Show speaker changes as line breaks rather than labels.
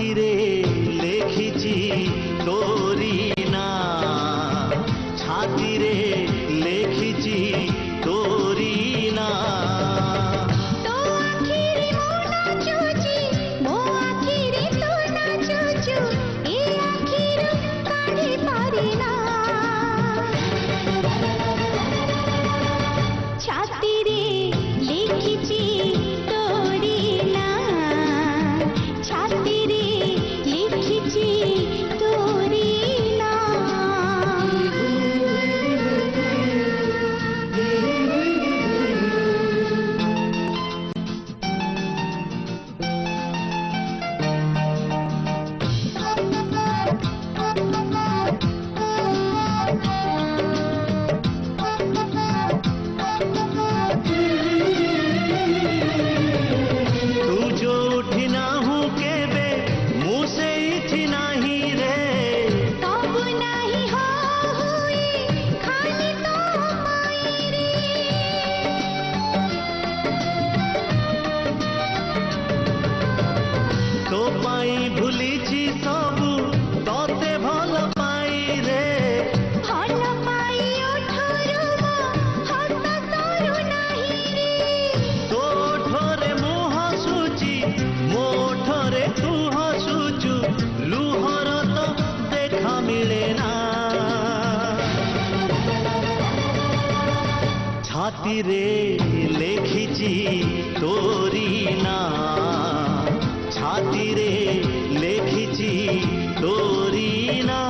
ଛାତିରେ ଲେଖିଛି ତୋରି ନାଁ, ଛାତିରେ ଲେଖିଛି ତୋରି ନାଁ।
ତୋ ଆଖିରେ ମୁଁ ନାଚୁଛି, ମୋ ଆଖିରେ ତୁ ନାଚୁଛୁ, ଏ ଆଖିରୁ କାଢ଼ି ପାରିନା। ଛାତିରେ ଲେଖିଛି ତୋରି ନାଁ, ଛାତିରେ ଲେଖିଛି ତୋରି ନାଁ।
ତୁ ଯୋଉଠି ନାହୁଁ କେବେ ମୁଁ ସେଇଠି ନାହିଁ ରେ।
ସବୁ ନାହିଁ ହୋ ହୁଏ ଖାଲି ତୋ ମାଇରେ।
ତୋ ପାଇଁ ଭୁଲିଛି ସବୁ ତତେ ଭଲ ପାଇ ରେ।
ଭଲ ପାଇ ଓଠରୁ ମୋ ହସ ସରୁ ନାହିଁ ରେ।
ତୋ ଓଠରେ ମୁଁ ହସୁଛି, ମୋ ଓଠରେ ତୁ ହସୁଛୁ, ଲୁହର ତ ଦେଖା ମିଳେ ନା। ଛାତିରେ ଲେଖିଛି ତୋରି ନାଁ, ଛାତିରେ ଲେଖିଛି ତୋରି ନାଁ।